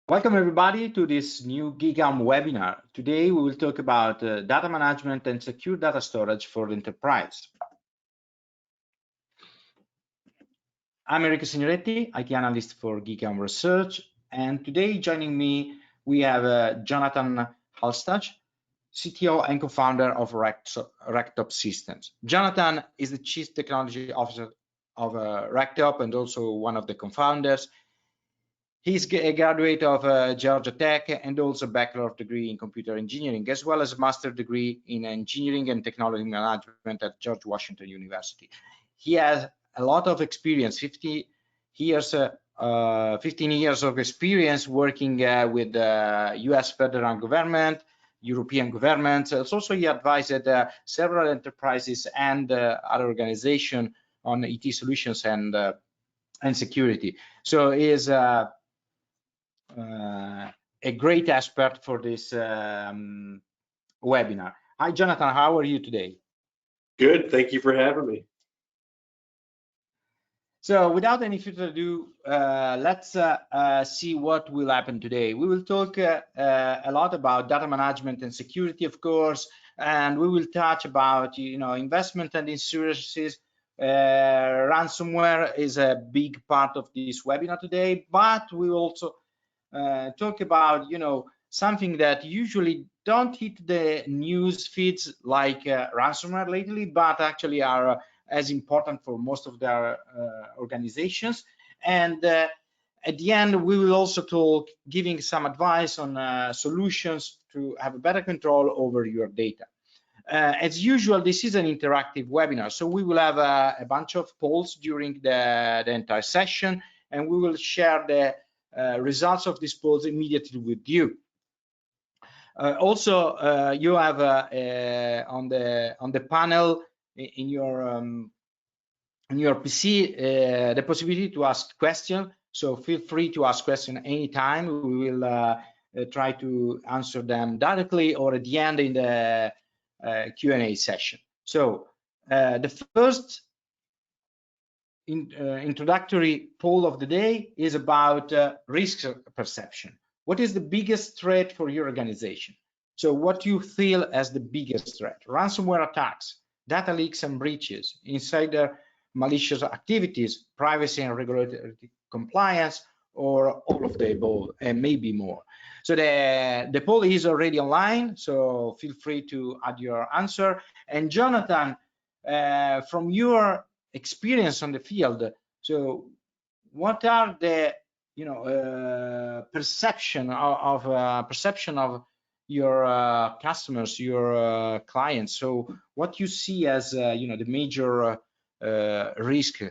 Welcome everybody to this new GigaOm webinar. Today we will talk about data management and secure data storage for the enterprise. I'm Enrico Signoretti, IT analyst for GigaOm Research, and today joining me we have Jonathan Halstuch, CTO and co-founder of RackTop Systems. Jonathan is the Chief Technology Officer of RackTop and also one of the co-founders. He's a graduate of Georgia Tech and also a bachelor degree in computer engineering, as well as a master's degree in engineering and technology management at George Washington University. He has a lot of experience, 15 years of experience working with the US federal government, European governments. Also, he advised several enterprises and other organizations on IT solutions and security. So he is a great expert for this webinar. Hi, Jonathan, how are you today? Good, thank you for having me. So without any further ado, let's see what will happen today. We will talk a lot about data management and security, of course, and we will touch about investment and insurances. Ransomware is a big part of this webinar today, but we will also talk about something that usually don't hit the news feeds like ransomware lately, but actually are as important for most of their organizations. And at the end, we will also talk, giving some advice on solutions to have a better control over your data. As usual, this is an interactive webinar, so we will have a bunch of polls during the entire session, and we will share the results of these polls immediately with you. Also, you have on the panel in your PC the possibility to ask questions. So feel free to ask questions anytime. We will try to answer them directly or at the end in the Q&A session. So the first introductory poll of the day is about risk perception. What is the biggest threat for your organization? So what you feel as the biggest threat? Ransomware attacks, data leaks and breaches, insider malicious activities, privacy and regulatory compliance, or all of the above, and maybe more. So the poll is already online, so feel free to add your answer. And Jonathan, from your experience on the field, so what are the perception of your customers, your clients? So what you see as the major risk?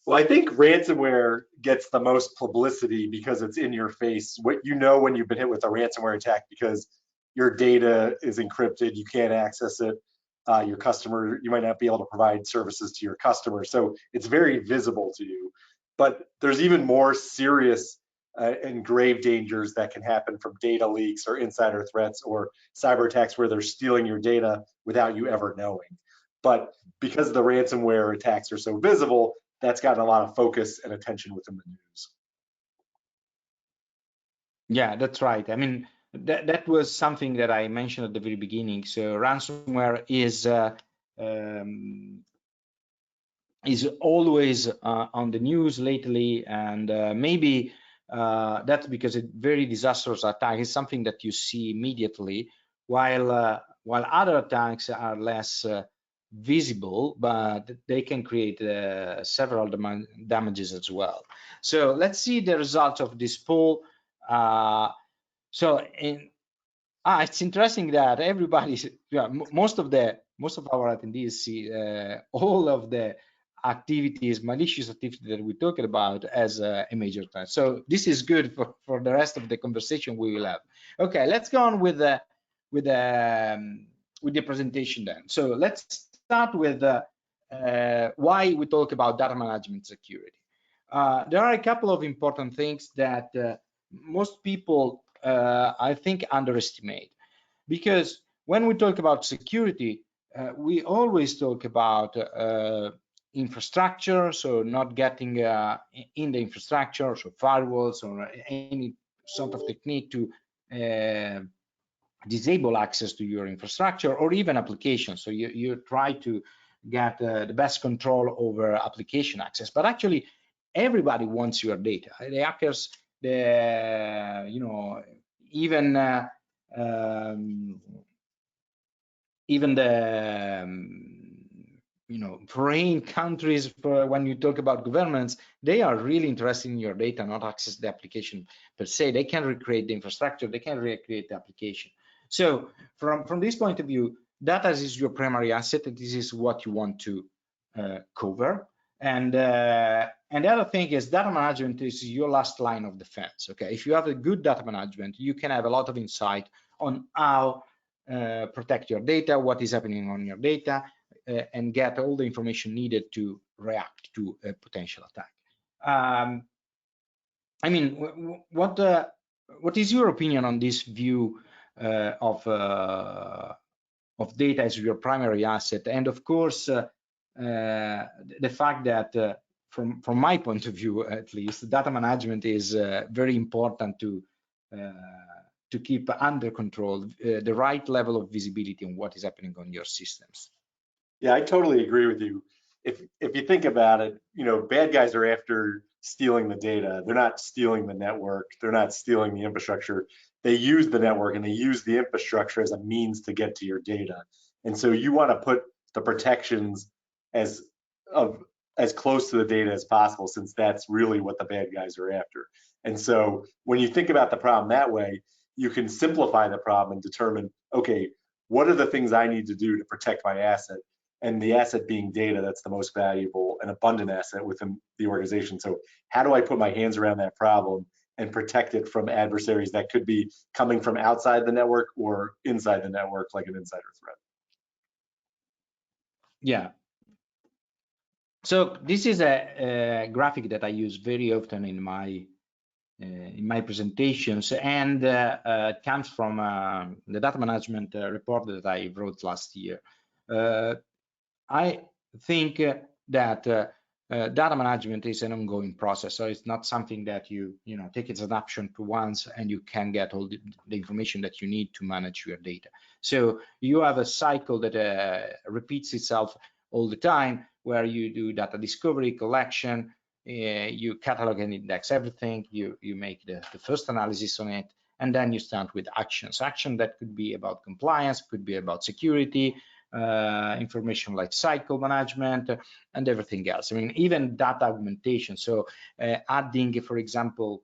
Well, I think ransomware gets the most publicity because it's in your face. What you know when you've been hit with a ransomware attack, because your data is encrypted, you can't access it. Your customer, you might not be able to provide services to your customer, so it's very visible to you. But there's even more serious and grave dangers that can happen from data leaks or insider threats or cyber attacks where they're stealing your data without you ever knowing. But because the ransomware attacks are so visible, that's gotten a lot of focus and attention within the news. Yeah, that's right. I mean, that was something that I mentioned at the very beginning. So ransomware is always on the news lately, and maybe that's because a very disastrous attack is something that you see immediately, while other attacks are less visible, but they can create several damages as well. So let's see the results of this poll. It's interesting that everybody, most of our attendees see all of the activities, malicious activities that we're talking about as a major threat. So this is good for the rest of the conversation we will have. Okay, let's go on with the presentation then. So let's start with why we talk about data management security. There are a couple of important things that most people I think underestimate, because when we talk about security, we always talk about infrastructure, so not getting in the infrastructure, so firewalls or any sort of technique to disable access to your infrastructure, or even applications. So you try to get the best control over application access, but actually everybody wants your data. The hackers, even the foreign countries, when you talk about governments, they are really interested in your data, not access the application per se. They can recreate the infrastructure, they can recreate the application. So from this point of view, data is your primary asset, and this is what you want to cover. And the other thing is data management is your last line of defense. Okay, if you have a good data management, you can have a lot of insight on how protect your data, what is happening on your data, and get all the information needed to react to a potential attack. I mean, what is your opinion on this view of data as your primary asset? And of course, the fact that from my point of view, at least, data management is very important to keep under control the right level of visibility on what is happening on your systems. Yeah, I totally agree with you. If you think about it, bad guys are after stealing the data. They're not stealing the network. They're not stealing the infrastructure. They use the network and they use the infrastructure as a means to get to your data. And so you want to put the protections as close to the data as possible, since that's really what the bad guys are after. And so when you think about the problem that way, you can simplify the problem and determine, okay, what are the things I need to do to protect my asset? And the asset being data, that's the most valuable and abundant asset within the organization. So how do I put my hands around that problem and protect it from adversaries that could be coming from outside the network or inside the network, like an insider threat? Yeah. So this is a graphic that I use very often in my presentations, and it comes from the data management report that I wrote last year. I think that data management is an ongoing process, so it's not something that you take as an option to once and you can get all the information that you need to manage your data. So you have a cycle that repeats itself all the time, where you do data discovery, collection, you catalog and index everything, you make the first analysis on it, and then you start with actions. Action that could be about compliance, could be about security, information like cycle management, and everything else. I mean, even data augmentation. So adding, for example,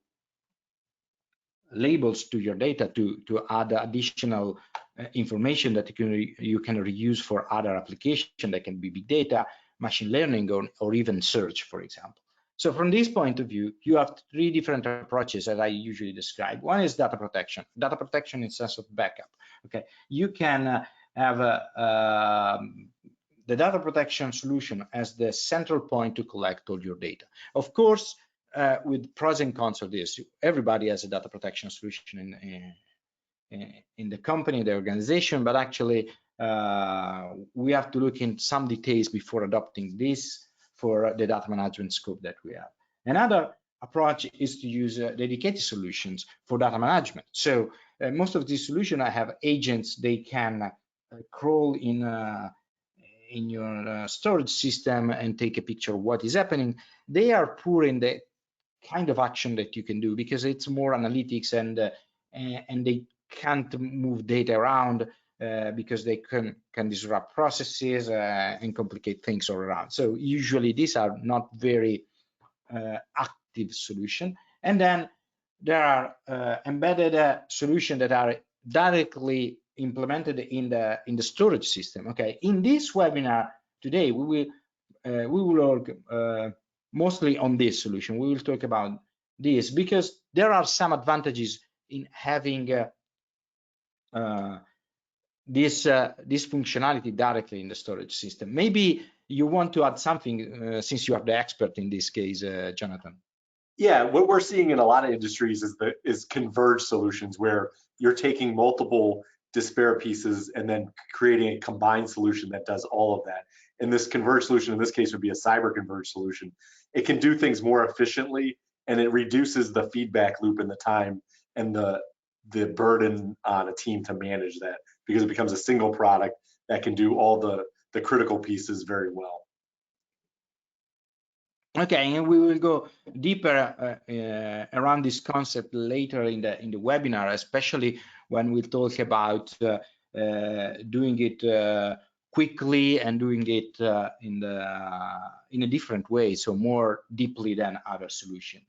labels to your data to add additional information that you can reuse for other applications that can be big data, machine learning, or even search, for example. So from this point of view, you have three different approaches that I usually describe. One is data protection. Data protection in sense of backup. Okay, you can have the data protection solution as the central point to collect all your data. Of course, with pros and cons of this, everybody has a data protection solution in the company, the organization, but actually we have to look in some details before adopting this for the data management scope that we have. Another approach is to use dedicated solutions for data management. So most of these solutions have agents. They can crawl in your storage system and take a picture of what is happening. They are poor in the kind of action that you can do, because it's more analytics, and they can't move data around because they can disrupt processes and complicate things all around. So usually these are not very active solution. And then there are embedded solutions that are directly implemented in the storage system. Okay, in this webinar today, we will work mostly on this solution. We will talk about this because there are some advantages in having this functionality directly in the storage system. Maybe you want to add something since you are the expert in this case, Jonathan. Yeah, what we're seeing in a lot of industries is converged solutions, where you're taking multiple disparate pieces and then creating a combined solution that does all of that. and this converged solution in this case would be a cyber converged solution. It can do things more efficiently, and it reduces the feedback loop and the time and the burden on a team to manage that, because it becomes a single product that can do all the critical pieces very well. Okay, and we will go deeper around this concept later in the webinar, especially when we talk about doing it quickly and doing it in a different way, so more deeply than other solution.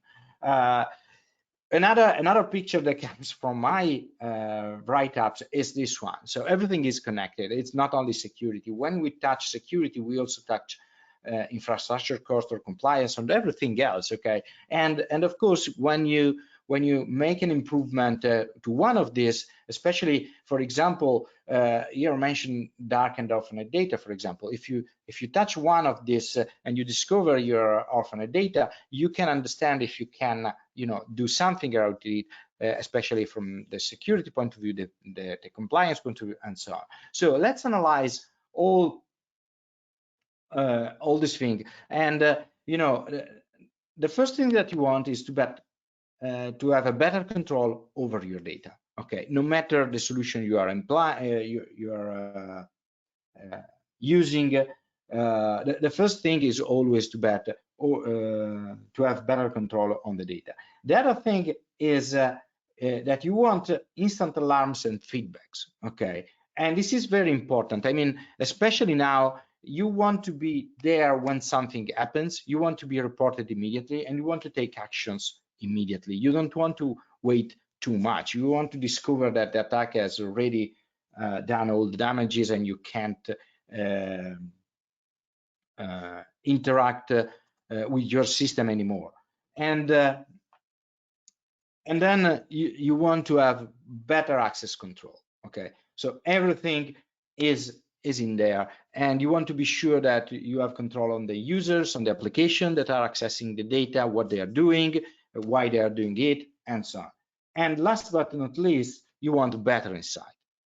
Another picture that comes from my write-ups is this one. So everything is connected. It's not only security. When we touch security, we also touch infrastructure cost or compliance and everything else. Okay, and of course, when you make an improvement to one of these, especially, for example, you mentioned dark and orphaned data, for example, if you touch one of these and you discover your orphaned data, you can understand if you can do something about it, especially from the security point of view, the compliance point of view, and so on. So let's analyze all this thing, and the first thing that you want is to have a better control over your data. Okay, no matter the solution you are using, the first thing is always to have better control on the data. The other thing is that you want instant alarms and feedbacks. Okay, and this is very important. I mean, especially now, you want to be there when something happens. You want to be reported immediately, and you want to take actions immediately. You don't want to wait too much. You want to discover that the attack has already done all the damages, and you can't interact with your system anymore. And then you want to have better access control. Okay, so everything is in there, and you want to be sure that you have control on the users, on the application that are accessing the data, what they are doing, why they are doing it, and so on. And last but not least, you want better insight.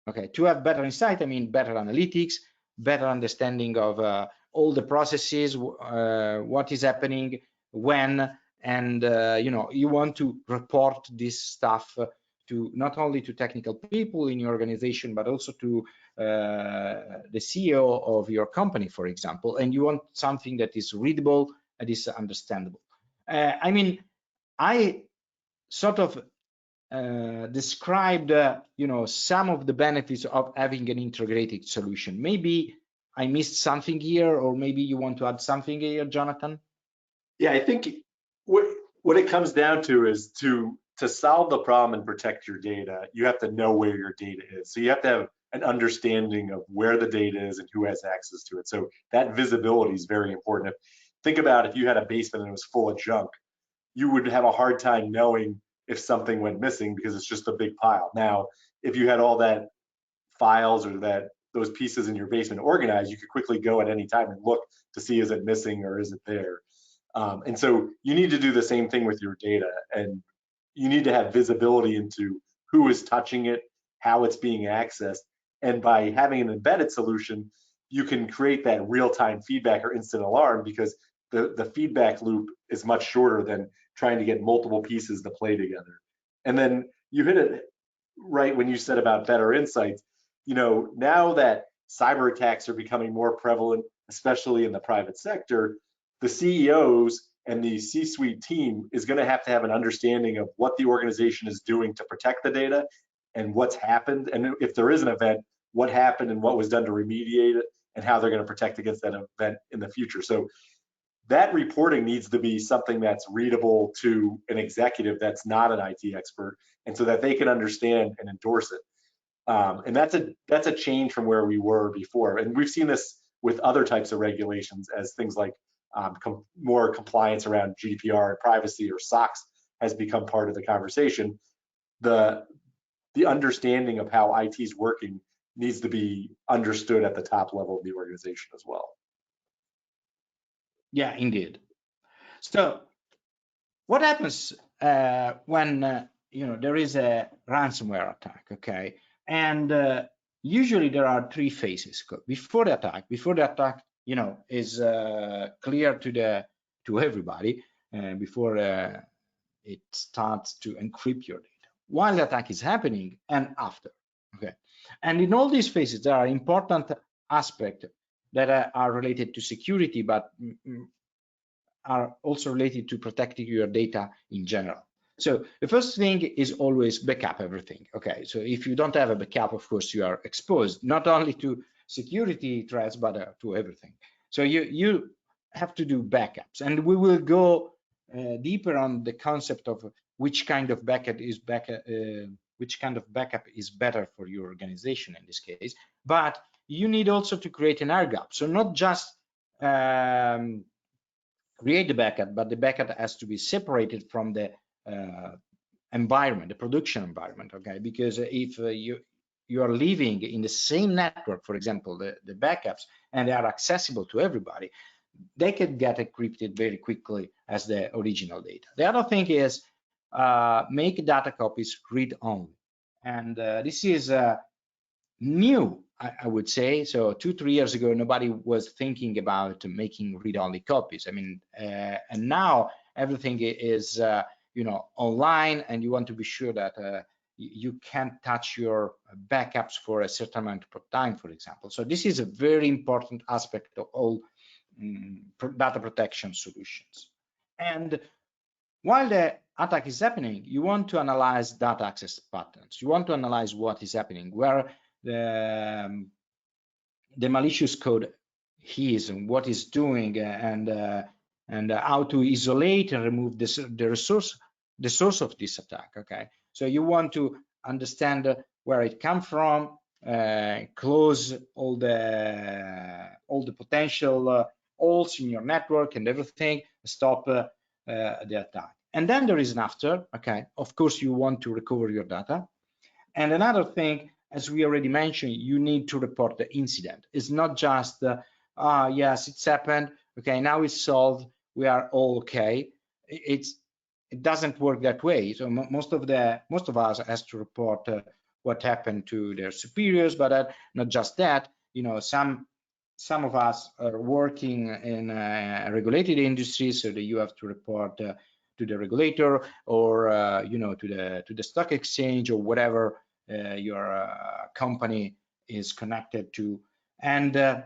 Okay, to have better insight, I mean better analytics, better understanding of all the processes, what is happening, when, and you want to report this stuff to not only to technical people in your organization, but also to the CEO of your company, for example, and you want something that is readable and is understandable. I mean, I sort of described some of the benefits of having an integrated solution. Maybe I missed something here, or maybe you want to add something here, Jonathan? Yeah, I think what it comes down to is to solve the problem and protect your data, you have to know where your data is. So you have to have an understanding of where the data is and who has access to it. So that visibility is very important. Think about if you had a basement and it was full of junk, you would have a hard time knowing if something went missing because it's just a big pile. Now, if you had all that files or those pieces in your basement organized, you could quickly go at any time and look to see, is it missing or is it there? And so you need to do the same thing with your data, and you need to have visibility into who is touching it, how it's being accessed. And by having an embedded solution, you can create that real-time feedback or instant alarm, because the feedback loop is much shorter than trying to get multiple pieces to play together. And then you hit it right when you said about better insights. Now that cyber attacks are becoming more prevalent, especially in the private sector, the CEOs and the C-suite team is going to have an understanding of what the organization is doing to protect the data and what's happened, and if there is an event, what happened and what was done to remediate it, and how they're going to protect against that event in the future. So that reporting needs to be something that's readable to an executive that's not an IT expert, and so that they can understand and endorse it. And that's a change from where we were before. And we've seen this with other types of regulations, as things like more compliance around GDPR and privacy or SOX has become part of the conversation. The understanding of how IT is working needs to be understood at the top level of the organization as well. Yeah, indeed. So what happens when there is a ransomware attack? Okay, and usually there are three phases before the attack. Before the attack is clear to everybody before it starts to encrypt your data, while the attack is happening and after. Okay, and in all these phases, there are important aspects that are related to security, but are also related to protecting your data in general. So the first thing is always backup everything. Okay, so if you don't have a backup, of course, you are exposed not only to security threats, but to everything. So you have to do backups, and we will go deeper on the concept of which kind of backup is better for your organization in this case. But you need also to create an air gap. So not just create the backup, but the backup has to be separated from the environment, the production environment. Okay, because if you are living in the same network, for example, the backups, and they are accessible to everybody, they can get encrypted very quickly as the original data. The other thing is make data copies read-only, and this is new, I would say. So 2-3 years ago, nobody was thinking about making read-only copies. I mean, and now everything is online, and you want to be sure that you can't touch your backups for a certain amount of time, for example. So this is a very important aspect of all data protection solutions. And while the attack is happening, you want to analyze data access patterns. You want to analyze what is happening, where the malicious code is and what is doing, and how to isolate and remove the source of this attack. Okay, so you want to understand where it comes from, close all the potential holes in your network and everything, stop the attack. And then there is an after. Okay, of course you want to recover your data. And another thing, as we already mentioned, you need to report the incident. It's not just yes, it's happened, okay, now it's solved, we are all okay. It doesn't work that way. So most of us has to report what happened to their superiors, but not just that. Some of us are working in regulated industries, so that you have to report to the regulator, or to the stock exchange, or whatever your company is connected to. And then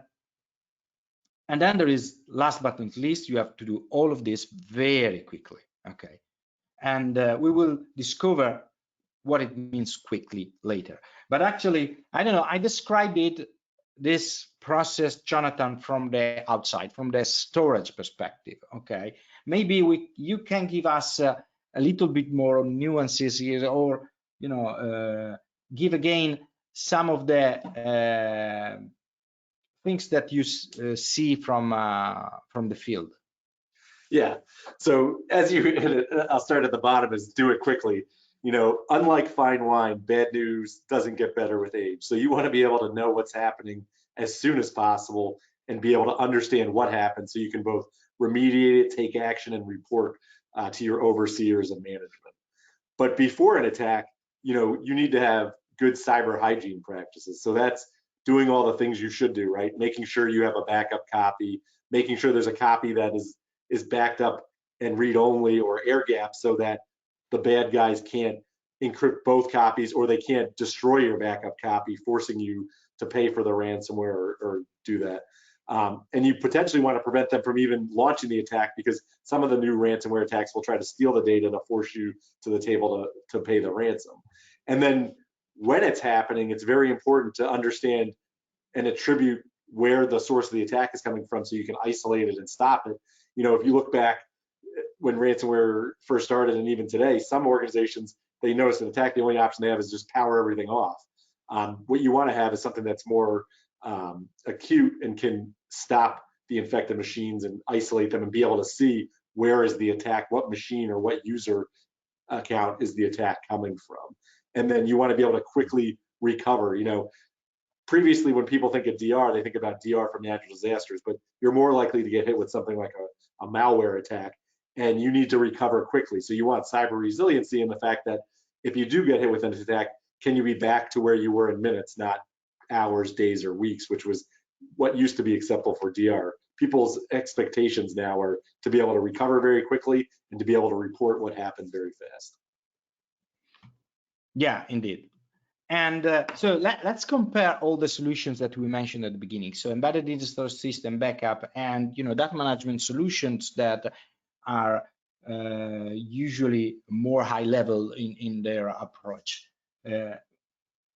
there is, last but not least, you have to do all of this very quickly. Okay, and we will discover what it means quickly later. But actually, I don't know, I described this process, Jonathan, from the outside, from the storage perspective. Okay, maybe you can give us a little bit more nuances here, or give again some of the things that you see from the field. Yeah, so as you, I'll start at the bottom, is do it quickly. Unlike fine wine, bad news doesn't get better with age. So you want to be able to know what's happening as soon as possible and be able to understand what happened, so you can both remediate it, take action, and report to your overseers and management. But before an attack, you need to have good cyber hygiene practices. So that's doing all the things you should do, right? Making sure you have a backup copy, making sure there's a copy that is backed up and read-only or air-gapped, so that the bad guys can't encrypt both copies, or they can't destroy your backup copy, forcing you to pay for the ransomware or do that. And you potentially want to prevent them from even launching the attack, because some of the new ransomware attacks will try to steal the data to force you to the table to pay the ransom. And then when it's happening, it's very important to understand and attribute where the source of the attack is coming from, so you can isolate it and stop it. If you look back when ransomware first started, and even today, some organizations, they notice an attack, the only option they have is just power everything off. What you want to have is something that's more acute and can stop the infected machines and isolate them and be able to see where is the attack, what machine or what user account is the attack coming from. And then you want to be able to quickly recover. Previously, when people think of DR, they think about DR from natural disasters, but you're more likely to get hit with something like a malware attack, and you need to recover quickly. So you want cyber resiliency in the fact that if you do get hit with an attack, can you be back to where you were in minutes, not hours, days, or weeks, which was what used to be acceptable for DR. People's expectations now are to be able to recover very quickly and to be able to report what happened very fast. Yeah, indeed. And so let's compare all the solutions that we mentioned at the beginning. So embedded digital system backup and data management solutions that are usually more high level in their approach.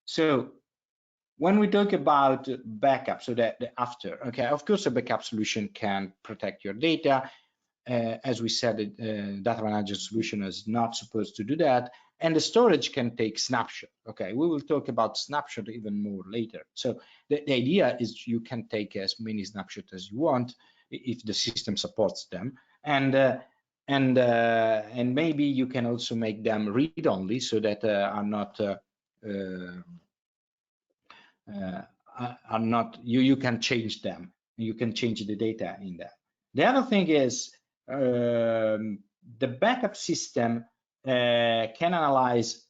So when we talk about backup, so that the after, okay, of course a backup solution can protect your data. As we said, data management solution is not supposed to do that. And the storage can take snapshot. Okay, we will talk about snapshot even more later. So the idea is you can take as many snapshots as you want if the system supports them, and maybe you can also make them read-only so that you can change them. You can change the data in that. The other thing is the backup system can analyze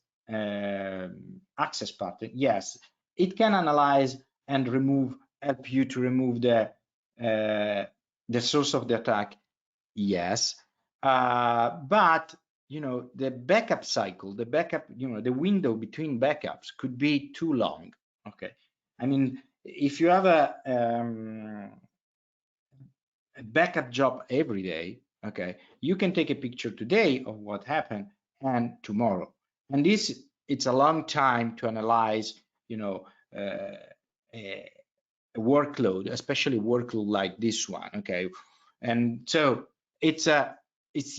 access pattern. Yes, it can analyze and help you to remove the source of the attack. Yes, but the backup cycle, the backup, the window between backups could be too long. Okay, I mean, if you have a backup job every day, okay, you can take a picture today of what happened and tomorrow, and it's a long time to analyze a workload, especially workload like this one. Okay, and so it's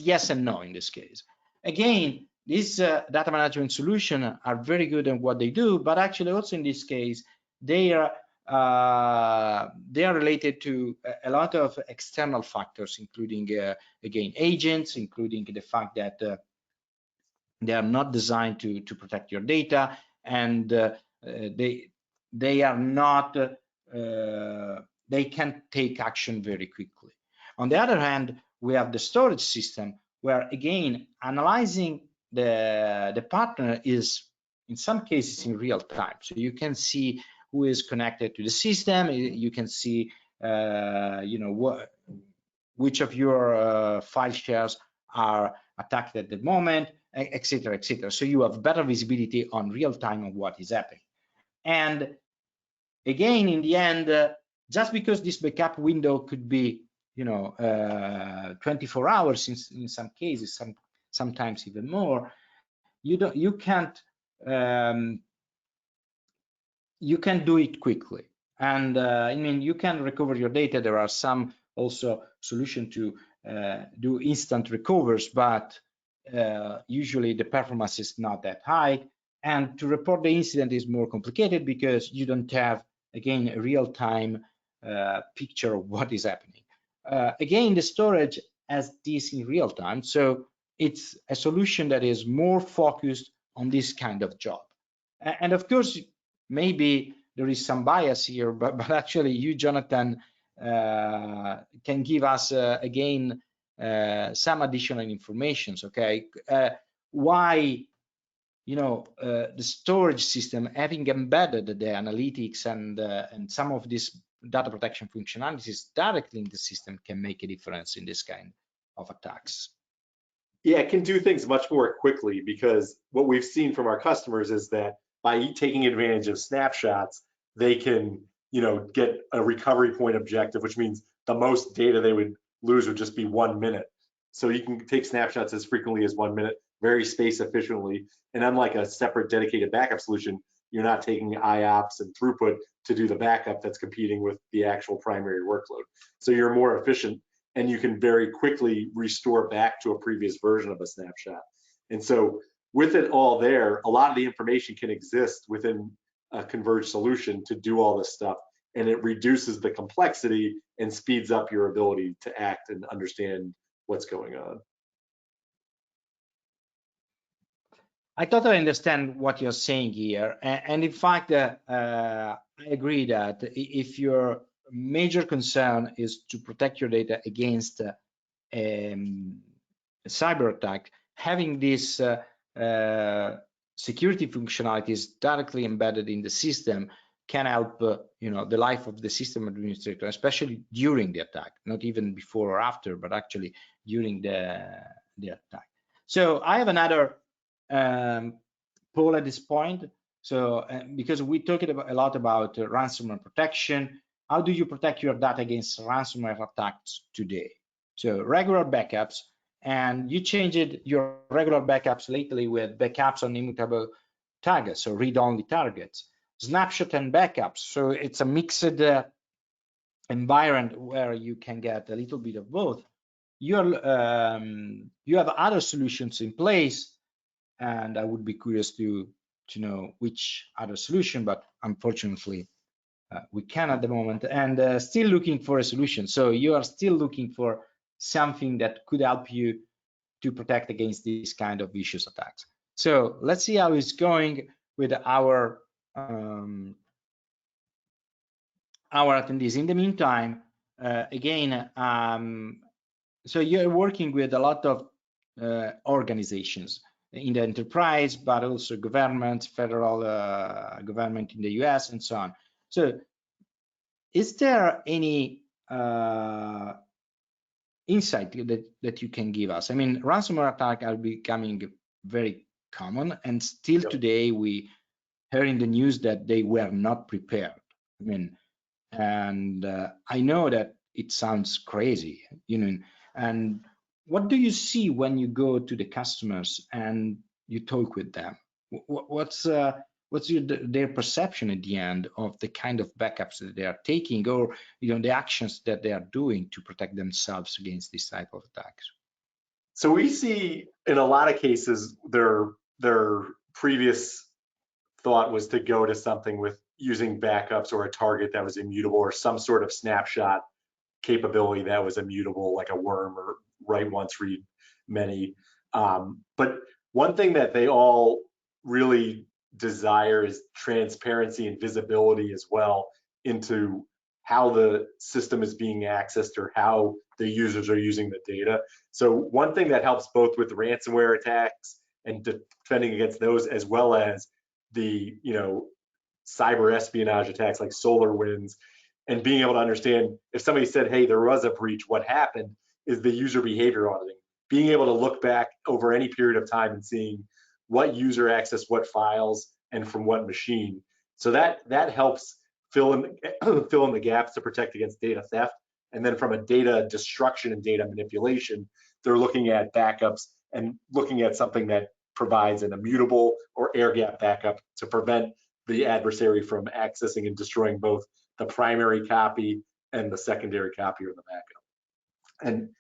yes and no in this case. Again, these data management solutions are very good at what they do, but actually also in this case they are related to a lot of external factors, including again agents, including the fact that they are not designed to protect your data, and they are not they can take action very quickly. On the other hand, we have the storage system, where again analyzing the partner is in some cases in real time, so you can see who is connected to the system. You can see which of your file shares are attacked at the moment, etc., etc. So you have better visibility on real time of what is happening. And again, in the end, just because this backup window could be 24 hours in some cases, sometimes even more, you can't do it quickly. And I mean, you can recover your data. There are some also solutions to do instant recovers, but usually the performance is not that high. And to report the incident is more complicated because you don't have, again, a real-time picture of what is happening. Again, the storage has this in real time, so it's a solution that is more focused on this kind of job. And of course, maybe there is some bias here, but actually you, Jonathan, can give us again some additional information. Okay, why the storage system having embedded the analytics and some of this data protection functionalities directly in the system can make a difference in this kind of attacks. Yeah, it can do things much more quickly, because what we've seen from our customers is that by taking advantage of snapshots, they can, get a recovery point objective, which means the most data they would lose would just be 1 minute. So you can take snapshots as frequently as 1 minute, very space efficiently. And unlike a separate dedicated backup solution, you're not taking IOPS and throughput to do the backup that's competing with the actual primary workload. So you're more efficient, and you can very quickly restore back to a previous version of a snapshot. And so with it all there, a lot of the information can exist within a converged solution to do all this stuff, and it reduces the complexity and speeds up your ability to act and understand what's going on. I totally understand what you're saying here, and in fact, I agree that if your major concern is to protect your data against a cyber attack, having this security functionalities directly embedded in the system can help the life of the system administrator, especially during the attack, not even before or after, but actually during the attack. So I have another poll at this point. So because we talked a lot about ransomware protection, how do you protect your data against ransomware attacks today? So regular backups, and you changed your regular backups lately with backups on immutable targets, so read-only targets, snapshot and backups. So it's a mixed environment where you can get a little bit of both. You have other solutions in place, and I would be curious to know which other solution, but unfortunately we can at the moment, and still looking for a solution. So you are still looking for something that could help you to protect against these kind of vicious attacks. So let's see how it's going with our attendees. In the meantime, again, so you're working with a lot of organizations in the enterprise, but also government, federal government in the US, and so on. So is there any insight that you can give us? I mean, ransomware attacks are becoming very common, and still today we heard in the news that they were not prepared. I mean, and I know that it sounds crazy, and what do you see when you go to the customers and you talk with them? What's their perception at the end of the kind of backups that they are taking, or the actions that they are doing to protect themselves against this type of attacks? So we see in a lot of cases their previous thought was to go to something with using backups or a target that was immutable or some sort of snapshot capability that was immutable, like a worm or write once, read many. But one thing that they all really desire is transparency and visibility as well into how the system is being accessed or how the users are using the data. So one thing that helps both with ransomware attacks and defending against those, as well as the cyber espionage attacks like SolarWinds, and being able to understand if somebody said, hey, there was a breach, what happened, is the user behavior auditing. Being able to look back over any period of time and seeing what user accessed what files and from what machine. So that helps fill in the gaps to protect against data theft. And then from a data destruction and data manipulation, they're looking at backups and looking at something that provides an immutable or air gap backup to prevent the adversary from accessing and destroying both the primary copy and the secondary copy or the backup. And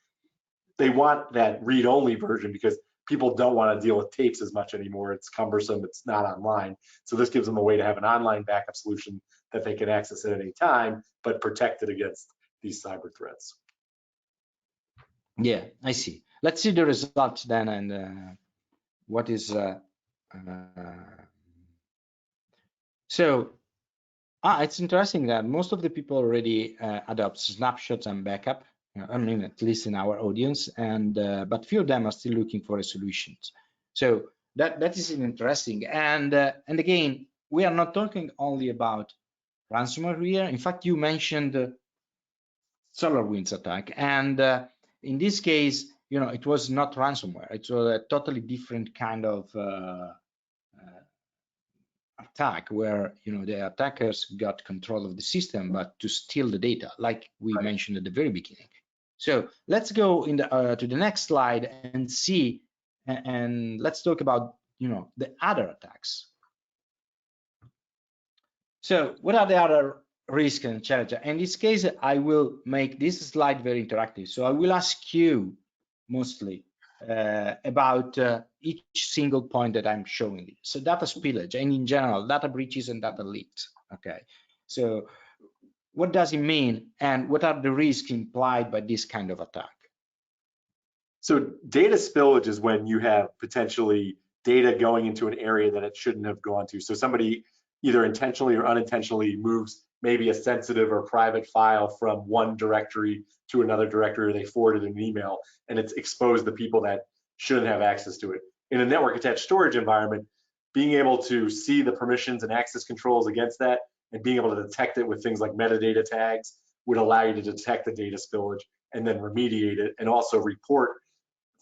they want that read-only version because people don't want to deal with tapes as much anymore. It's cumbersome, it's not online. So this gives them a way to have an online backup solution that they can access at any time, but protected against these cyber threats. Yeah, I see. Let's see the results then, and what is so it's interesting that most of the people already adopt snapshots and backup. I mean, at least in our audience, and but few of them are still looking for solutions. So that is interesting. And again, we are not talking only about ransomware here. In fact, you mentioned SolarWinds attack, and in this case, it was not ransomware. It was a totally different kind of attack where the attackers got control of the system, but to steal the data, like we mentioned at the very beginning. So let's go to the next slide and see, and let's talk about the other attacks. So what are the other risks and challenges? In this case, I will make this slide very interactive. So I will ask you mostly about each single point that I'm showing you. So data spillage, and in general, data breaches and data leaks. Okay, so what does it mean, and what are the risks implied by this kind of attack? So data spillage is when you have potentially data going into an area that it shouldn't have gone to. So somebody either intentionally or unintentionally moves maybe a sensitive or private file from one directory to another directory, or they forwarded an email and it's exposed the people that shouldn't have access to it. In a network attached storage environment, being able to see the permissions and access controls against that and being able to detect it with things like metadata tags would allow you to detect the data spillage and then remediate it, and also report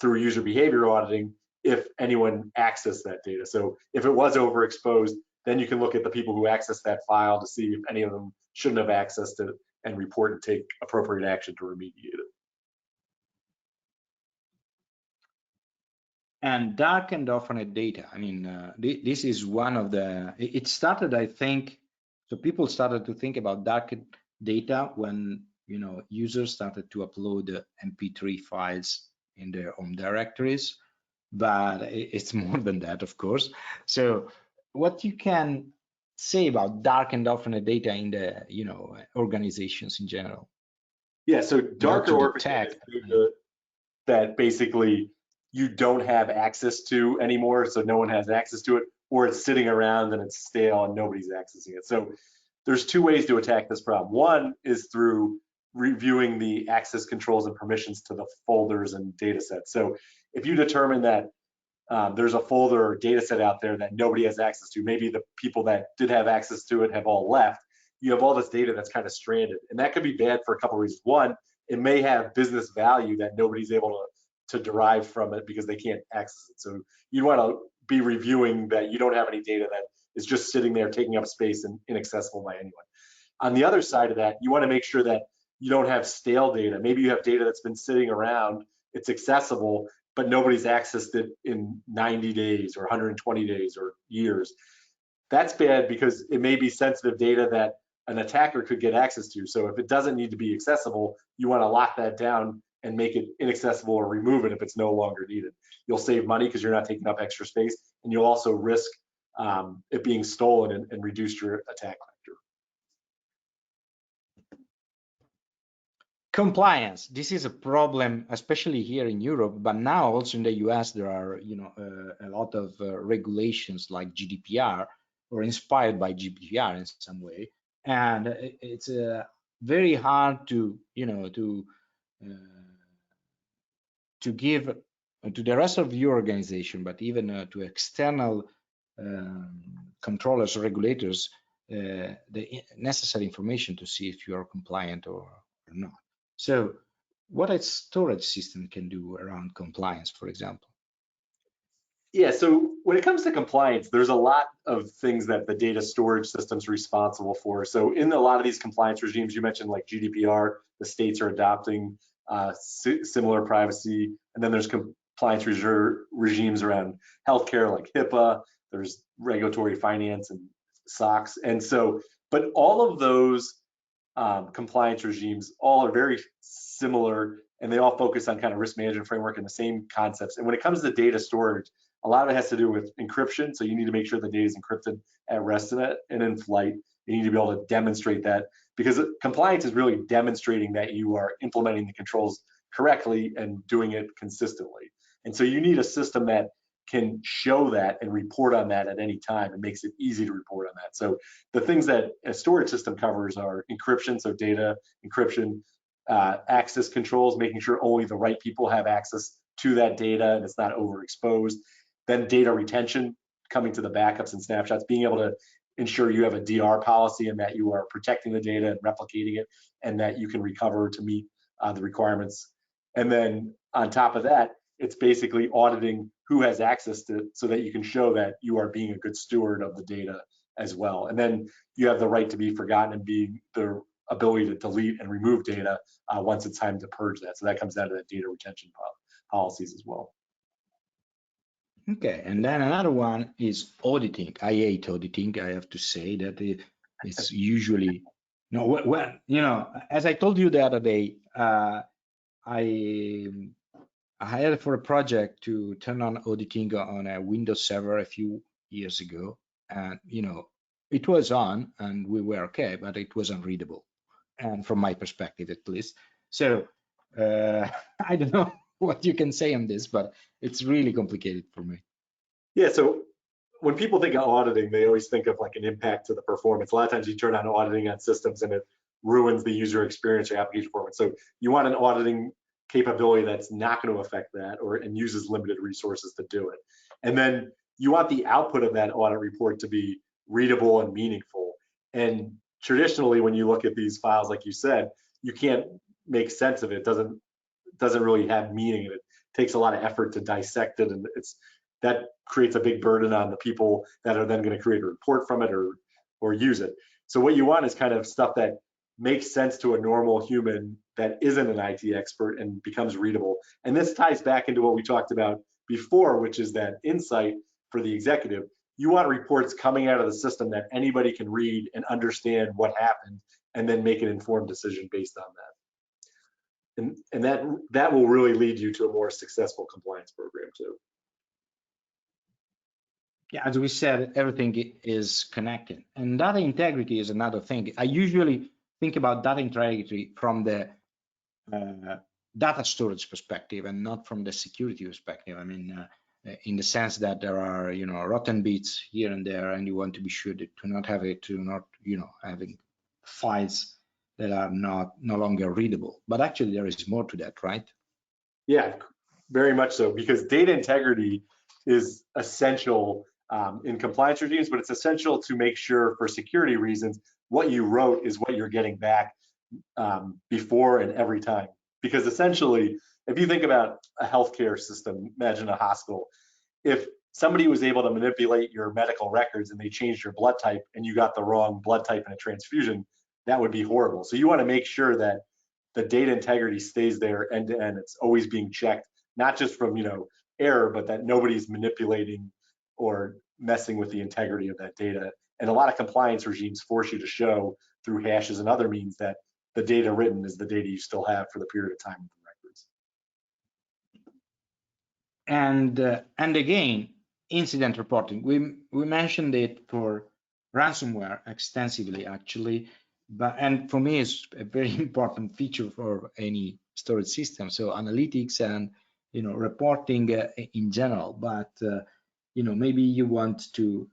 through user behavior auditing if anyone accessed that data. So if it was overexposed, then you can look at the people who accessed that file to see if any of them shouldn't have accessed it and report and take appropriate action to remediate it. And dark and orphaned data. I mean, this is one of the, it started, I think, so people started to think about dark data when, you know, users started to upload MP3 files in their home directories, but it's more than that, of course. So what you can say about dark and orphaned data in the, you know, organizations in general? Yeah, so dark or orphaned data is data that basically you don't have access to anymore, so no one has access to it, or it's sitting around and it's stale and nobody's accessing it. So there's two ways to attack this problem. One is through reviewing the access controls and permissions to the folders and data sets. So if you determine that there's a folder or data set out there that nobody has access to, maybe the people that did have access to it have all left, you have all this data that's kind of stranded. And that could be bad for a couple of reasons. One, it may have business value that nobody's able to derive from it because they can't access it. So you want to be reviewing that you don't have any data that is just sitting there taking up space and inaccessible by anyone. On the other side of that, you want to make sure that you don't have stale data. Maybe you have data that's been sitting around, it's accessible, but nobody's accessed it in 90 days or 120 days or years. That's bad because it may be sensitive data that an attacker could get access to. So if it doesn't need to be accessible, you want to lock that down and make it inaccessible or remove it if it's no longer needed. You'll save money because you're not taking up extra space, and you'll also risk it being stolen and reduce your attack vector. Compliance. This is a problem, especially here in Europe, but now also in the US, there are, you know, a lot of regulations like GDPR or inspired by GDPR in some way, and it's very hard to, you know, to give to the rest of your organization, but even to external controllers or regulators the necessary information to see if you are compliant or not. So what a storage system can do around compliance, for example? Yeah, so when it comes to compliance, there's a lot of things that the data storage system's responsible for. So in a lot of these compliance regimes, you mentioned like GDPR, the states are adopting similar privacy, and then there's compliance regimes around healthcare like HIPAA, there's regulatory finance and SOX. And so, but all of those compliance regimes all are very similar, and they all focus on kind of risk management framework and the same concepts. And when it comes to data storage, a lot of it has to do with encryption. So you need to make sure the data is encrypted at rest and in flight. You need to be able to demonstrate that, because compliance is really demonstrating that you are implementing the controls correctly and doing it consistently. And so you need a system that can show that and report on that at any time. It makes it easy to report on that. So the things that a storage system covers are encryption, so data encryption, access controls, making sure only the right people have access to that data and it's not overexposed. Then data retention, coming to the backups and snapshots, being able to ensure you have a DR policy and that you are protecting the data and replicating it, and that you can recover to meet the requirements. And then on top of that, it's basically auditing who has access to it so that you can show that you are being a good steward of the data as well. And then you have the right to be forgotten and being the ability to delete and remove data once it's time to purge that. So that comes down to that data retention policies as well. Okay, and then another one is auditing. I hate auditing. I have to say that it's usually, no, well, you know, as I told you the other day, I hired for a project to turn on auditing on a Windows server a few years ago, and you know, it was on and we were okay, but it was unreadable, and from my perspective at least. So I don't know what you can say on this, but it's really complicated for me. Yeah, so when people think of auditing, they always think of like an impact to the performance. A lot of times you turn on auditing on systems and it ruins the user experience or application performance. So you want an auditing capability that's not going to affect that and uses limited resources to do it. And then you want the output of that audit report to be readable and meaningful. And traditionally, when you look at these files, like you said, you can't make sense of it. It doesn't really have meaning. It takes a lot of effort to dissect it, and that creates a big burden on the people that are then going to create a report from it or use it. So what you want is kind of stuff that makes sense to a normal human that isn't an IT expert and becomes readable. And this ties back into what we talked about before, which is that insight for the executive. You want reports coming out of the system that anybody can read and understand what happened, and then make an informed decision based on that. And that will really lead you to a more successful compliance program too. Yeah, as we said, everything is connected, and data integrity is another thing. I usually think about data integrity from the data storage perspective and not from the security perspective. I mean, in the sense that there are, rotten bits here and there, and you want to be sure to not have it, to not, having files that are no longer readable. But actually, there is more to that, right? Yeah, very much so, because data integrity is essential in compliance regimes, but it's essential to make sure, for security reasons, what you wrote is what you're getting back before and every time. Because essentially, if you think about a healthcare system, imagine a hospital. If somebody was able to manipulate your medical records and they changed your blood type and you got the wrong blood type in a transfusion, that would be horrible. So you want to make sure that the data integrity stays there end to end. It's always being checked, not just from error, but that nobody's manipulating or messing with the integrity of that data. And a lot of compliance regimes force you to show through hashes and other means that the data written is the data you still have for the period of time of the records. And again, incident reporting. We mentioned it for ransomware extensively, actually, and for me, it's a very important feature for any storage system. So analytics and reporting in general. But maybe you want to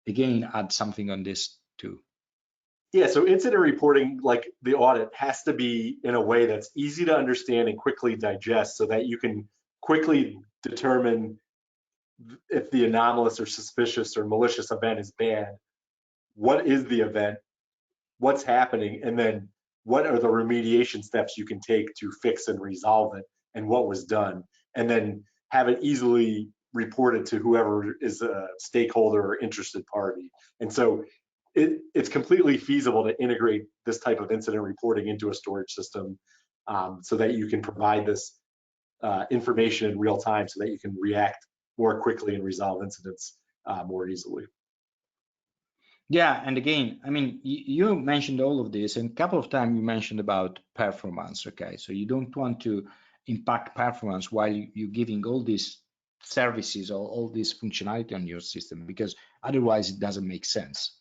again add something on this too. Yeah, so incident reporting, like the audit, has to be in a way that's easy to understand and quickly digest, so that you can quickly determine if the anomalous or suspicious or malicious event is bad. What is the event? What's happening? And then what are the remediation steps you can take to fix and resolve it, and what was done? And then have it easily reported to whoever is a stakeholder or interested party. And so it's completely feasible to integrate this type of incident reporting into a storage system, so that you can provide this information in real time, so that you can react more quickly and resolve incidents more easily. Yeah, and again, I mean, you mentioned all of this, and a couple of times you mentioned about performance. Okay, so you don't want to impact performance while you're giving all these services or all this functionality on your system, because otherwise it doesn't make sense.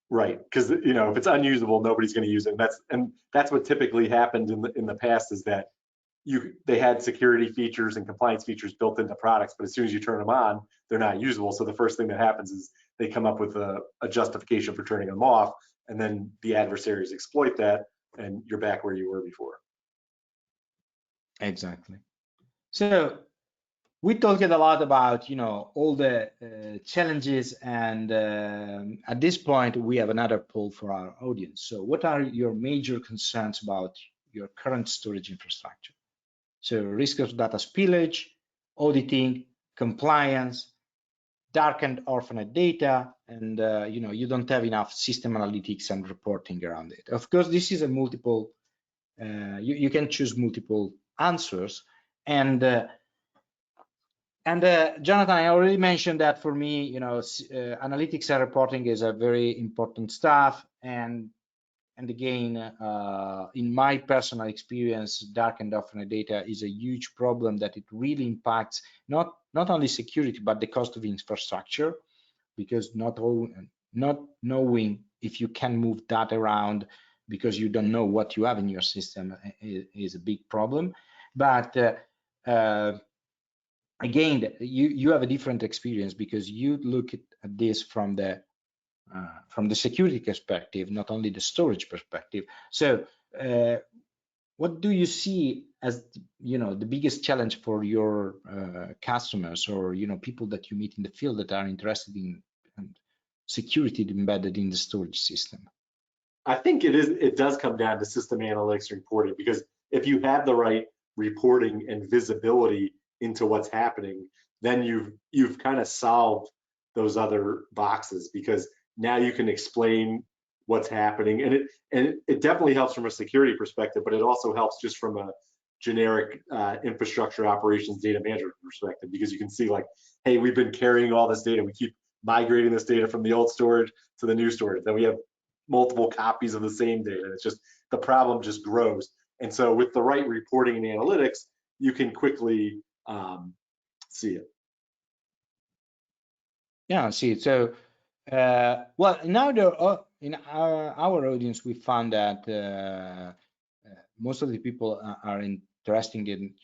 Right, because if it's unusable, nobody's going to use it. And that's what typically happened in the past, is that they had security features and compliance features built into products, but as soon as you turn them on, they're not usable. So the first thing that happens is they come up with a justification for turning them off, and then the adversaries exploit that, and you're back where you were before. Exactly. So we talked a lot about all the challenges, and at this point we have another poll for our audience. So what are your major concerns about your current storage infrastructure? So risk of data spillage, auditing, compliance, dark and orphaned data, and you don't have enough system analytics and reporting around it. Of course, this is a multiple. You can choose multiple answers, and Jonathan, I already mentioned that for me, analytics and reporting is a very important stuff. And again, in my personal experience, dark and orphaned data is a huge problem, that it really impacts not only security, but the cost of infrastructure, because not knowing if you can move data around because you don't know what you have in your system is a big problem. But again, you have a different experience, because you look at this from the security perspective, not only the storage perspective. So what do you see as the biggest challenge for your customers, or people that you meet in the field that are interested in security embedded in the storage system? I think it does come down to system analytics reporting, because if you have the right reporting and visibility into what's happening, then you've kind of solved those other boxes, because now you can explain what's happening, and it definitely helps from a security perspective, but it also helps just from a generic infrastructure operations data management perspective, because you can see like, hey, we've been carrying all this data, we keep migrating this data from the old storage to the new storage, then we have multiple copies of the same data. It's just, the problem just grows. And so with the right reporting and analytics, you can quickly see it. Yeah, see it. So, well, now there are, in our audience, we found that most of the people are interested in,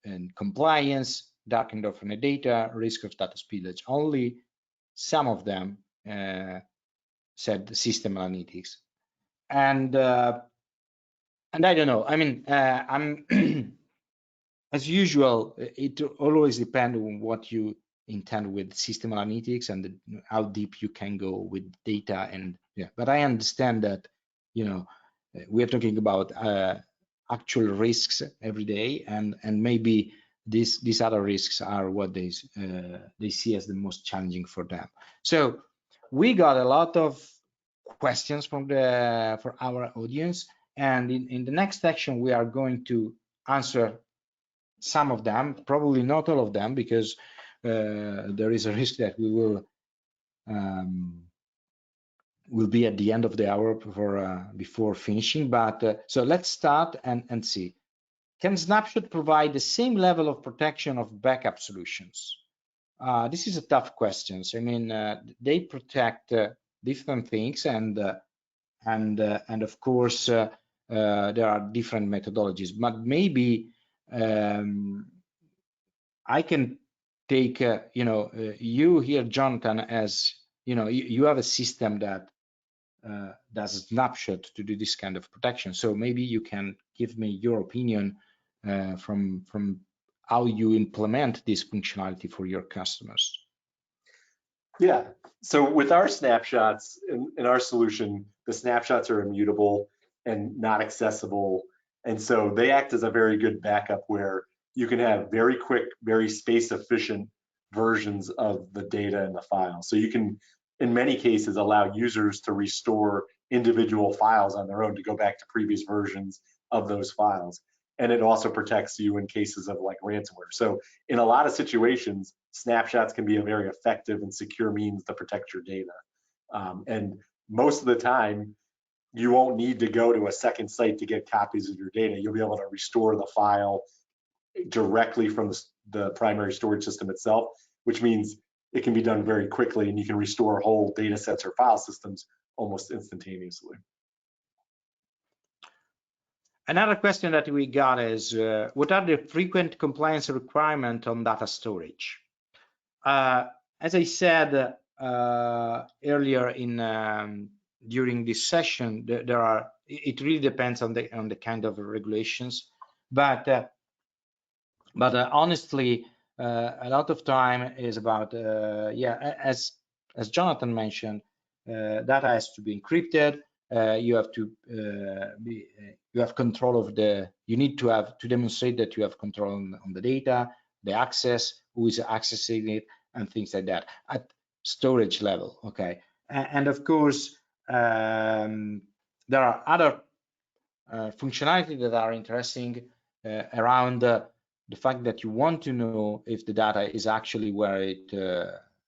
in compliance, darkened offline data, risk of data spillage. Only some of them said system analytics, and I don't know. I mean, I'm as usual. It always depends on what you intend with system analytics and how deep you can go with data. And yeah, but I understand that we are talking about actual risks every day, and maybe these other risks are what they see as the most challenging for them. So we got a lot of questions for our audience, and in the next section we are going to answer some of them, probably not all of them, because there is a risk that we will be at the end of the hour before finishing. But so let's start and see. Can Snapshot provide the same level of protection of backup solutions? This is a tough question. I mean, they protect different things, and of course there are different methodologies. But maybe I can take you here, Jonathan, as you have a system that does a snapshot to do this kind of protection. So maybe you can give me your opinion from how you implement this functionality for your customers. Yeah, so with our snapshots in our solution, the snapshots are immutable and not accessible. And so they act as a very good backup where you can have very quick, very space efficient versions of the data in the file. So you can, in many cases, allow users to restore individual files on their own to go back to previous versions of those files. And it also protects you in cases of like ransomware. So in a lot of situations, snapshots can be a very effective and secure means to protect your data. And most of the time, you won't need to go to a second site to get copies of your data. You'll be able to restore the file directly from the primary storage system itself, which means it can be done very quickly, and you can restore whole data sets or file systems almost instantaneously. Another question that we got is, what are the frequent compliance requirements on data storage? As I said earlier during this session, there are. It really depends on the kind of regulations, but honestly, a lot of time is about as Jonathan mentioned, data has to be encrypted. You have to you have control of you need to demonstrate that you have control on the data, the access, who is accessing it, and things like that at storage level. Okay, and of course there are other functionality that are interesting around the fact that you want to know if the data is actually where it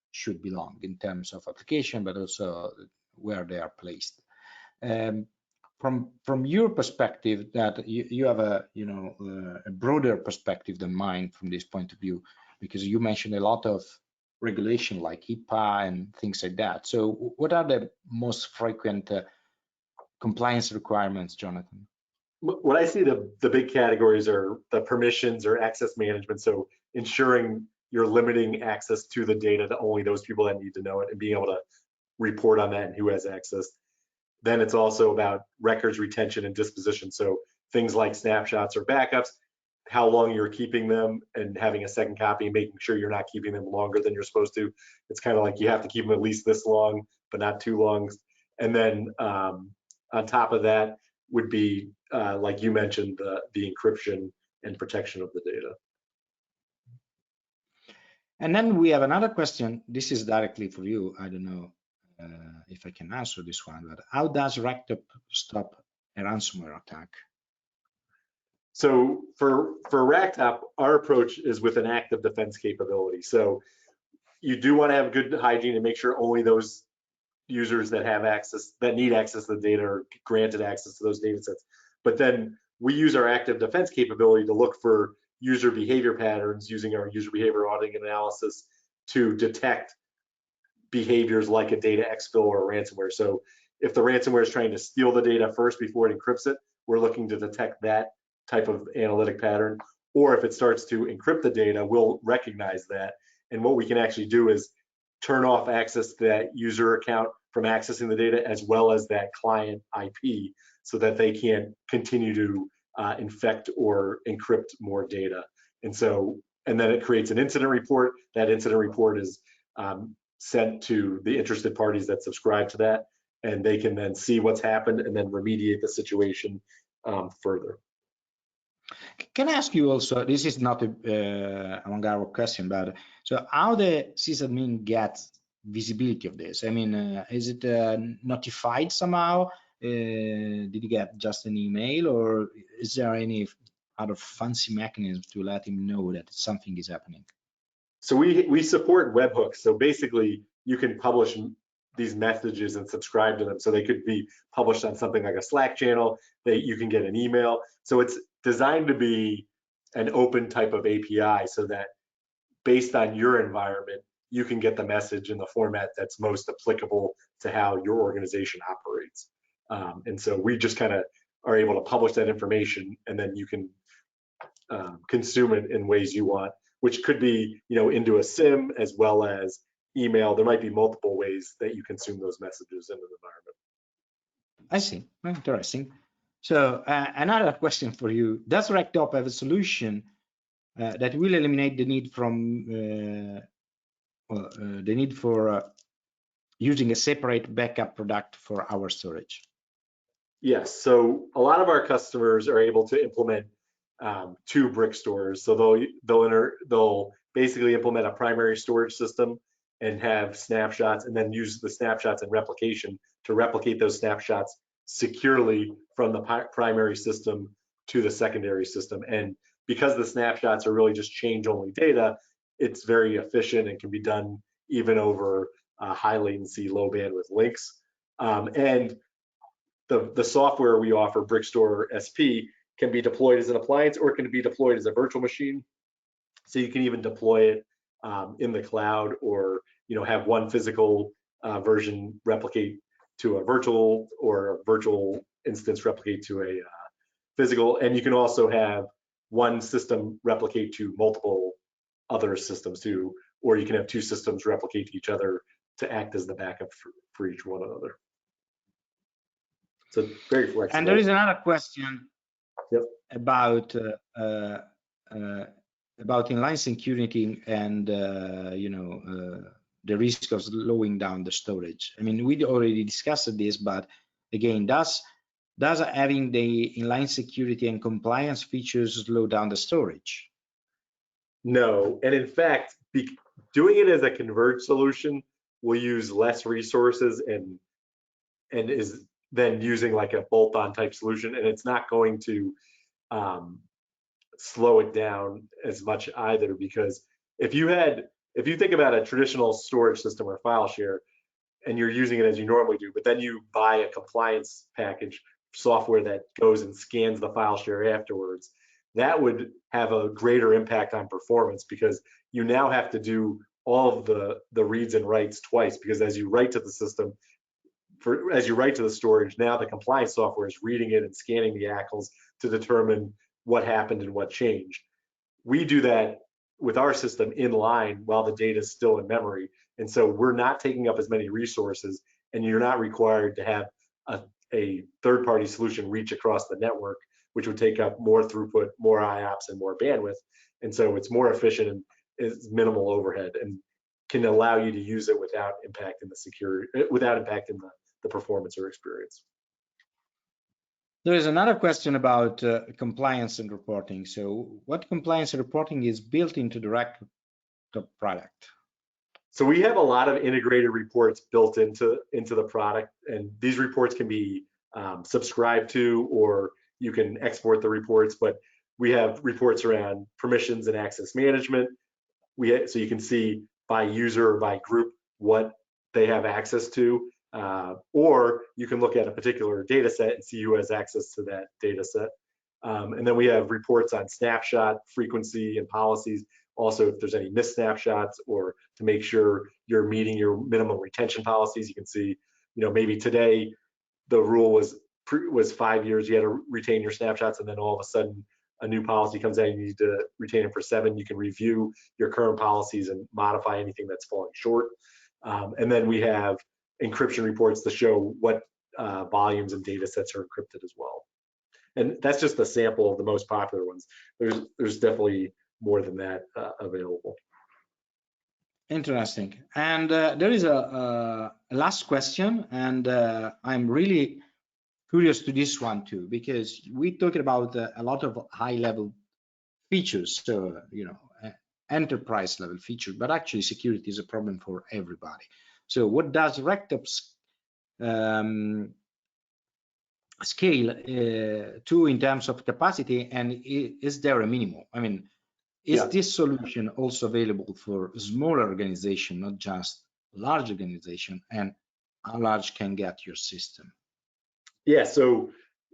should belong in terms of application, but also where they are placed. From your perspective, that you have a broader perspective than mine from this point of view, because you mentioned a lot of regulation like HIPAA and things like that. So what are the most frequent compliance requirements, Jonathan? What I see the big categories are the permissions or access management. So ensuring you're limiting access to the data to only those people that need to know it, and being able to report on that and who has access. Then it's also about records retention and disposition. So things like snapshots or backups, how long you're keeping them, and having a second copy and making sure you're not keeping them longer than you're supposed to. It's kind of like you have to keep them at least this long but not too long. And then on top of that would be, like you mentioned, the encryption and protection of the data. And then we have another question. This is directly for you. I don't know if I can answer this one, but how does RackTop stop a ransomware attack? So for RackTop, our approach is with an active defense capability. So you do want to have good hygiene and make sure only those users that have access, that need access to the data, are granted access to those data sets. But then we use our active defense capability to look for user behavior patterns using our user behavior auditing analysis to detect behaviors like a data exfil or a ransomware. So if the ransomware is trying to steal the data first before it encrypts it, we're looking to detect that type of analytic pattern. Or if it starts to encrypt the data, we'll recognize that. And what we can actually do is turn off access to that user account from accessing the data, as well as that client IP, so that they can't continue to infect or encrypt more data. And then it creates an incident report. That incident report is sent to the interested parties that subscribe to that, and they can then see what's happened and then remediate the situation further. Can I ask you also, this is not among our question, but so how the sysadmin gets visibility of this? I mean, is it notified somehow? Did you get just an email, or is there any other fancy mechanism to let him know that something is happening? So we support webhooks. So basically, you can publish these messages and subscribe to them. So they could be published on something like a Slack channel. You can get an email. So it's designed to be an open type of API, so that based on your environment, you can get the message in the format that's most applicable to how your organization operates. And so we just kind of are able to publish that information, and then you can consume it in ways you want, which could be, into a SIM as well as email. There might be multiple ways that you consume those messages in an environment. I see. Interesting. So another question for you: does RackTop have a solution that will eliminate the need for using a separate backup product for our storage? Yes. So a lot of our customers are able to implement two brick stores. So they'll basically implement a primary storage system and have snapshots, and then use the snapshots and replication to replicate those snapshots securely from the primary system to the secondary system. And because the snapshots are really just change-only data, it's very efficient and can be done even over high latency, low bandwidth links. And the software we offer, Brickstore SP, can be deployed as an appliance, or it can be deployed as a virtual machine. So you can even deploy it in the cloud, or have one physical version replicate to a virtual, or a virtual instance replicate to a physical. And you can also have one system replicate to multiple other systems too, or you can have two systems replicate to each other to act as the backup for each one another. So very flexible. And there is another question. Yep. About inline security and the risk of slowing down the storage. I mean, we already discussed this, but again, does having the inline security and compliance features slow down the storage? No, and in fact, doing it as a converged solution will use less resources and is then using like a bolt-on type solution, and it's not going to slow it down as much either, because if you think about a traditional storage system or file share, and you're using it as you normally do, but then you buy a compliance package software that goes and scans the file share afterwards, that would have a greater impact on performance, because you now have to do all of the reads and writes twice, because as you write to the system, as you write to the storage, now the compliance software is reading it and scanning the ACLs to determine what happened and what changed. We do that with our system in line while the data is still in memory. And so we're not taking up as many resources, and you're not required to have a third-party solution reach across the network, which would take up more throughput, more IOPS, and more bandwidth. And so it's more efficient and is minimal overhead. And can allow you to use it without impacting the security, without impacting the performance or experience. There is another question about compliance and reporting. So what compliance and reporting is built into the RackTop product? So we have a lot of integrated reports built into the product, and these reports can be subscribed to, or you can export the reports, but we have reports around permissions and access management. So you can see by user or by group what they have access to, or you can look at a particular data set and see who has access to that data set. And then we have reports on snapshot frequency and policies. Also, if there's any missed snapshots, or to make sure you're meeting your minimum retention policies, you can see, maybe today the rule was 5 years, you had to retain your snapshots, and then all of a sudden a new policy comes out, you need to retain it for 7. You can review your current policies and modify anything that's falling short. And then we have encryption reports to show what volumes and data sets are encrypted as well. And that's just a sample of the most popular ones. There's definitely more than that available. Interesting. And there is a last question, and I'm really curious to this one too, because we talked about a lot of high-level features, so enterprise level features, but actually security is a problem for everybody. So what does RackTop's scale to in terms of capacity, and is there a minimum? I mean, is this solution also available for smaller organization, not just large organization, and how large can get your system? Yeah, so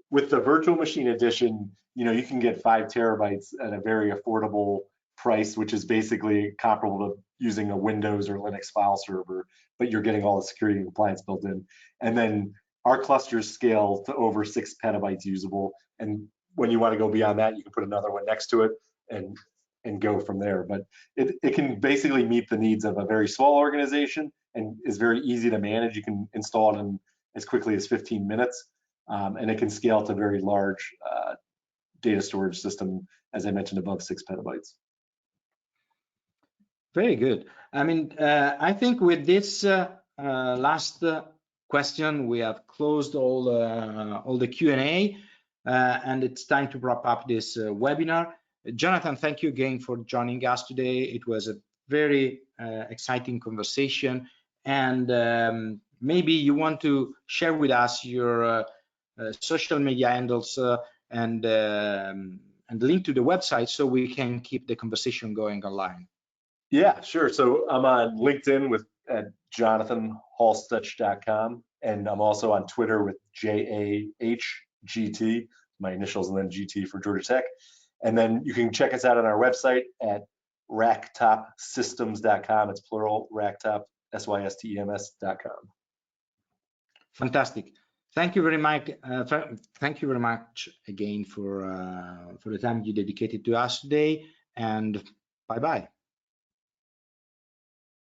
with the virtual machine edition, you can get 5 terabytes at a very affordable price, which is basically comparable to using a Windows or Linux file server, but you're getting all the security and compliance built in. And then our clusters scale to over 6 petabytes usable. And when you want to go beyond that, you can put another one next to it and go from there. But it can basically meet the needs of a very small organization and is very easy to manage. You can install it in as quickly as 15 minutes. And it can scale to very large data storage system, as I mentioned, above 6 petabytes. Very good. I mean, I think with this last question, we have closed all the Q&A, and it's time to wrap up this webinar. Jonathan, thank you again for joining us today. It was a very exciting conversation, and maybe you want to share with us your social media handles and link to the website so we can keep the conversation going online. Yeah, sure. So I'm on LinkedIn at jonathanhalstuch.com, and I'm also on Twitter with JAHGT, my initials, and then GT for Georgia Tech. And then you can check us out on our website at RackTopSystems.com. It's plural, RackTop, SYSTEMS.com. Fantastic. Thank you very much. Thank you very much again for the time you dedicated to us today. And bye-bye.